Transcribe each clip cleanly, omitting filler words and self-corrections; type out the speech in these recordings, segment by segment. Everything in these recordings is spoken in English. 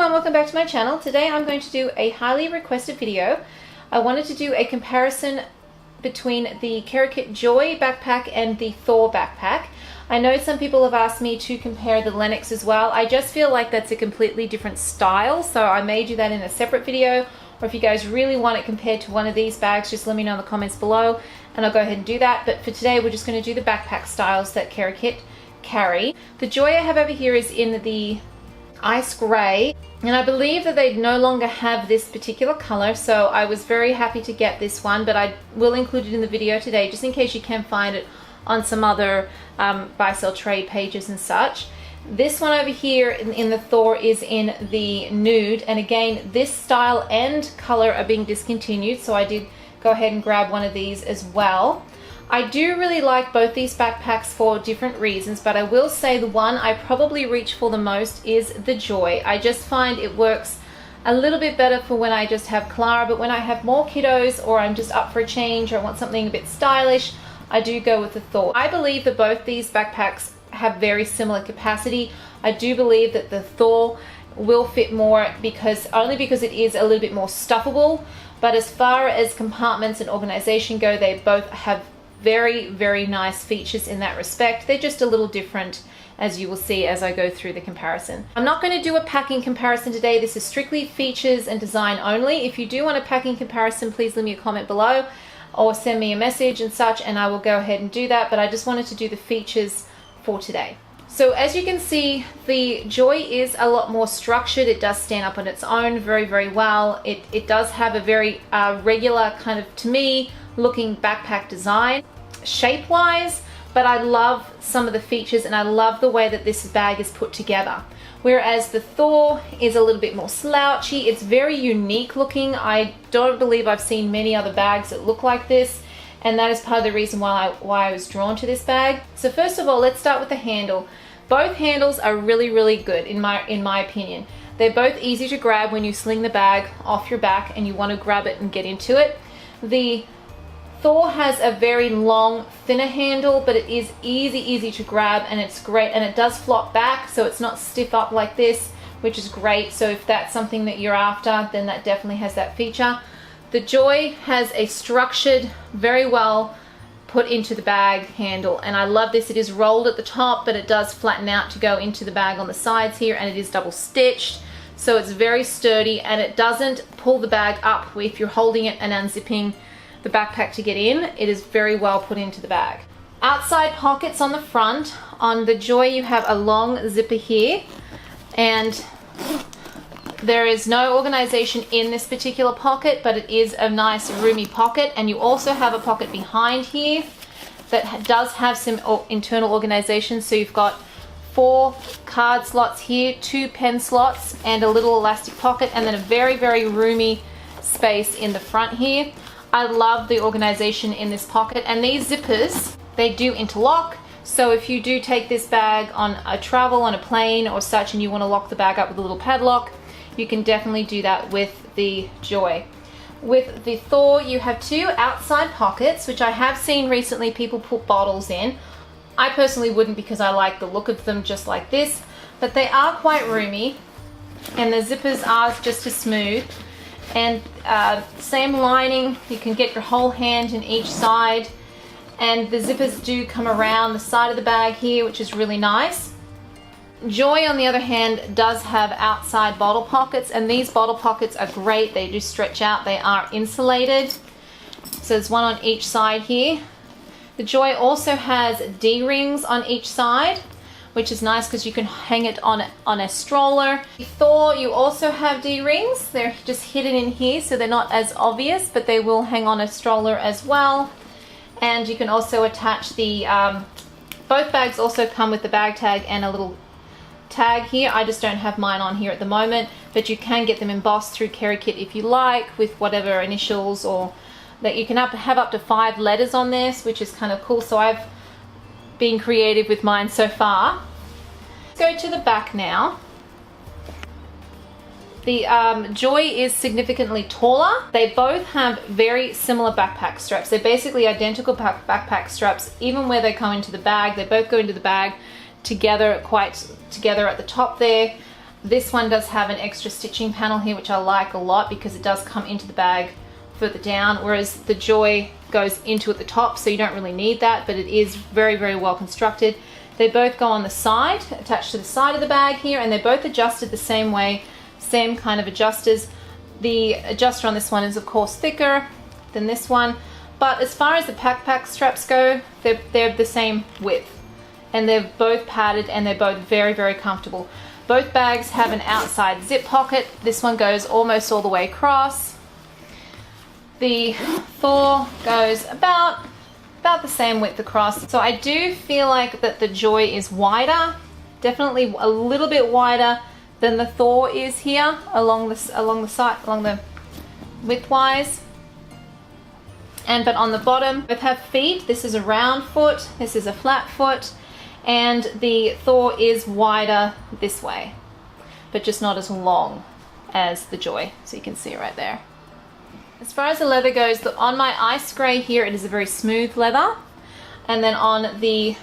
everyone, welcome back to my channel. Today I'm going to do a highly requested video. I wanted to do a comparison between the Kerikit Joy backpack and the Thor backpack. I know some people have asked me to compare the Lennox as well. I just feel like that's a completely different style, so I may do that in a separate video, or if you guys really want it compared to one of these bags, just let me know in the comments below and I'll go ahead and do that. But for today we're just going to do the backpack styles that Kerikit carry. The Joy I have over here is in the ice grey, and I believe that they no longer have this particular color, so I was very happy to get this one, but I will include it in the video today just in case you can find it on some other buy sell trade pages and such. This one over here in the Thor is in the nude, and again this style and color are being discontinued, so I did go ahead and grab one of these as well. I do really like both these backpacks for different reasons, but I will say the one I probably reach for the most is the Joy. I just find it works a little bit better for when I just have Clara, but when I have more kiddos or I'm just up for a change or I want something a bit stylish, I do go with the Thor. I believe that both these backpacks have very similar capacity. I do believe that the Thor will fit more only because it is a little bit more stuffable, but as far as compartments and organization go, they both have very nice features in that respect. They're just a little different, as you will see as I go through the comparison. I'm not going to do a packing comparison today. This is strictly features and design only. If you do want a packing comparison, please leave me a comment below or send me a message and such, and I will go ahead and do that, but I just wanted to do the features for today. So as you can see, the Joy is a lot more structured. It does stand up on its own very well. It does have a very regular kind of, to me, looking backpack design shape wise, but I love some of the features and I love the way that this bag is put together. Whereas the Thor is a little bit more slouchy. It's very unique looking. I don't believe I've seen many other bags that look like this, and that is part of the reason why I was drawn to this bag. So first of all, let's start with the handle. Both handles are really good in my opinion. They're both easy to grab when you sling the bag off your back and you want to grab it and get into it. The Thor has a very long, thinner handle, but it is easy to grab, and it's great, and it does flop back, so it's not stiff up like this, which is great. So if that's something that you're after, then that definitely has that feature. The Joy has a structured, very well put into the bag handle, and I love this. It is rolled at the top, but it does flatten out to go into the bag on the sides here, and it is double stitched, so it's very sturdy, and it doesn't pull the bag up if you're holding it and unzipping the backpack to get in. It is very well put into the bag. Outside pockets on the front. On the Joy you have a long zipper here, and there is no organization in this particular pocket, but it is a nice roomy pocket, and you also have a pocket behind here that does have some internal organization. So you've got 4 card slots here, 2 pen slots, and a little elastic pocket, and then a very roomy space in the front here. I love the organization in this pocket, and these zippers, they do interlock. So if you do take this bag on a travel, on a plane or such, and you want to lock the bag up with a little padlock, you can definitely do that with the Joy. With the Thor, you have 2 outside pockets, which I have seen recently people put bottles in. I personally wouldn't, because I like the look of them just like this, but they are quite roomy, and the zippers are just as smooth. And same lining, you can get your whole hand in each side, and the zippers do come around the side of the bag here, which is really nice. Joy, on the other hand, does have outside bottle pockets, and these bottle pockets are great. They do stretch out, they are insulated, so there's one on each side here. The Joy also has D-rings on each side, which is nice because you can hang it on a stroller. The Thor, you also have D-rings. They're just hidden in here, so they're not as obvious, but they will hang on a stroller as well. And you can also attach the, both bags also come with the bag tag and a little tag here. I just don't have mine on here at the moment, but you can get them embossed through Kerikit if you like, with whatever initials, or that you can have up to 5 letters on this, which is kind of cool. So I've been creative with mine so far. Let's go to the back now. The Joy is significantly taller. They both have very similar backpack straps. They're basically identical backpack straps, even where they come into the bag. They both go into the bag together, quite together at the top there. This one does have an extra stitching panel here, which I like a lot because it does come into the bag further down, whereas the Joy goes into at the top, so you don't really need that, but it is very, very well constructed. They both go on the side, attached to the side of the bag here, and they're both adjusted the same way, same kind of adjusters. The adjuster on this one is of course thicker than this one, but as far as the pack straps go, they're the same width, and they're both padded and they're both very, very comfortable. Both bags have an outside zip pocket. This one goes almost all the way across. The Thor goes about the same width across. So I do feel like that the Joy is wider, definitely a little bit wider than the Thor is here along the side, along the widthwise. But on the bottom, both have feet. This is a round foot, this is a flat foot. And the Thor is wider this way, but just not as long as the Joy, so you can see right there. As far as the leather goes, on my ice grey here, it is a very smooth leather, and then on the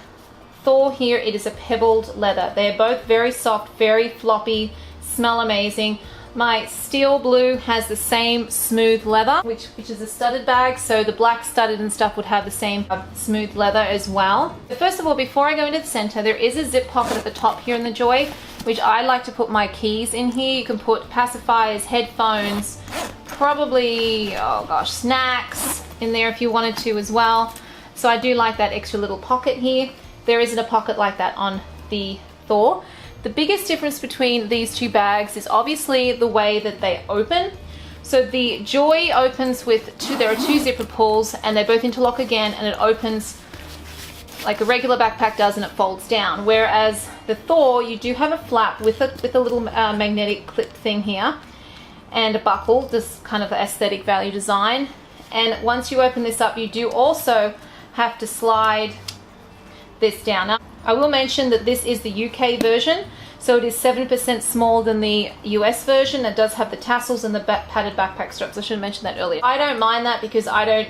Thor here, it is a pebbled leather. They're both very soft, very floppy, smell amazing. My steel blue has the same smooth leather, which is a studded bag, so the black studded and stuff would have the same smooth leather as well. But first of all, before I go into the center, there is a zip pocket at the top here in the Joy, which I like to put my keys in here. You can put pacifiers, headphones, probably, oh gosh, snacks in there if you wanted to as well. So I do like that extra little pocket here. There isn't a pocket like that on the Thor. The biggest difference between these two bags is obviously the way that they open. So the Joy opens with there are two zipper pulls, and they both interlock again, and it opens like a regular backpack does, and it folds down. Whereas the Thor, you do have a flap with a little magnetic clip thing here, and a buckle, this kind of aesthetic value design. And once you open this up, you do also have to slide this down. Now, I will mention that this is the UK version, so it is 7% smaller than the US version. It does have the tassels and the padded backpack straps. I should have mentioned that earlier. I don't mind that because I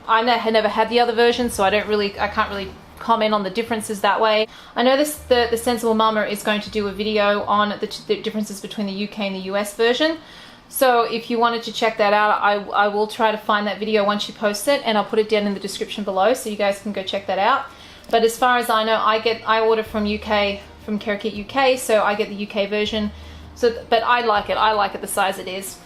never had the other version, so I can't really comment on the differences that way. I know the Sensible Mama is going to do a video on the differences between the UK and the US version. So if you wanted to check that out, I will try to find that video once you post it, and I'll put it down in the description below so you guys can go check that out. But as far as I know, I order from Kerikit UK, so I get the UK version. But I like it the size it is.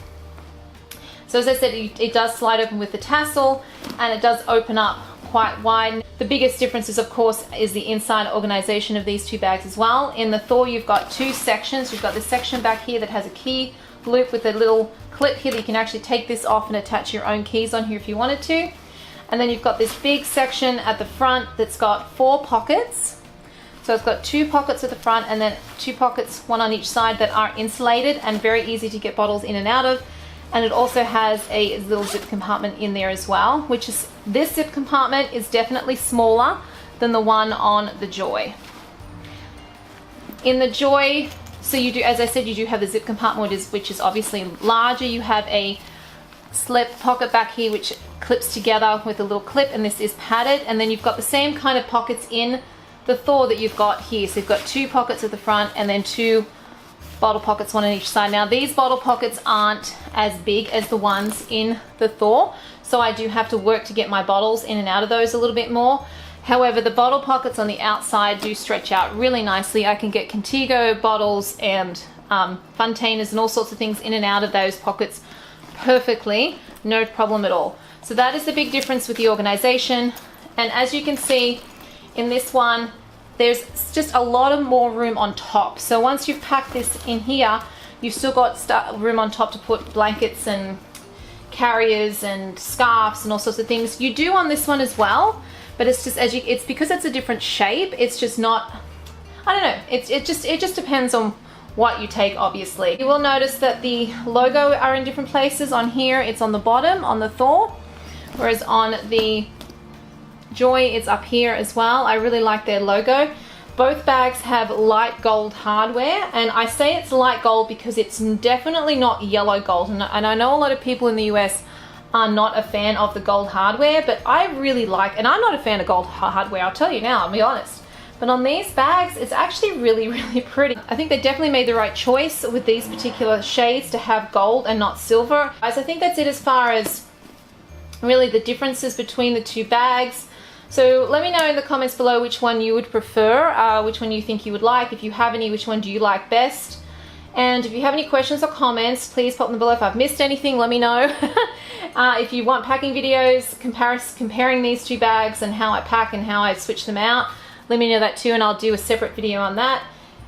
So as I said, it does slide open with the tassel, and it does open up quite wide. The biggest difference is, of course, is the inside organization of these two bags as well. In the Thor, you've got two sections. You've got this section back here that has a key loop with a little clip here that you can actually take this off and attach your own keys on here if you wanted to. And then you've got this big section at the front that's got 4 pockets. So it's got 2 pockets at the front, and then 2 pockets, one on each side, that are insulated and very easy to get bottles in and out of. And it also has a little zip compartment in there as well, this zip compartment is definitely smaller than the one on the Joy. In the Joy, so you do, as I said, you do have the zip compartment, which is obviously larger. You have a slip pocket back here which clips together with a little clip, and this is padded. And then you've got the same kind of pockets in the Thor that you've got here. So you've got 2 pockets at the front and then 2 bottle pockets, one on each side. Now these bottle pockets aren't as big as the ones in the Thor, so I do have to work to get my bottles in and out of those a little bit more. However, the bottle pockets on the outside do stretch out really nicely. I can get Contigo bottles and Fontainers and all sorts of things in and out of those pockets perfectly, no problem at all. So that is the big difference with the organization. And as you can see in this one, there's just a lot of more room on top. So once you've packed this in here, you've still got room on top to put blankets and carriers and scarves and all sorts of things. You do on this one as well, but it's just it's because it's a different shape. It's just not, I don't know. It just depends on what you take, obviously. You will notice that the logo are in different places. On here, it's on the bottom on the Thor, whereas on the Joy, it's up here as well. I really like their logo. Both bags have light gold hardware, and I say it's light gold because it's definitely not yellow gold. And I know a lot of people in the US are not a fan of the gold hardware, but I really like, and I'm not a fan of gold hardware, I'll tell you now, I'll be honest. But on these bags, it's actually really, really pretty. I think they definitely made the right choice with these particular shades to have gold and not silver. Guys, I think that's it as far as really the differences between the two bags. So let me know in the comments below which one you would prefer, which one you think you would like. If you have any, which one do you like best? And if you have any questions or comments, please pop them below. If I've missed anything, let me know. If you want packing videos, comparing these two bags and how I pack and how I switch them out, let me know that too, and I'll do a separate video on that.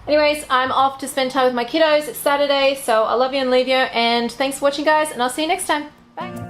Anyways, I'm off to spend time with my kiddos. It's Saturday, so I love you and leave you, and thanks for watching, guys, and I'll see you next time. Bye.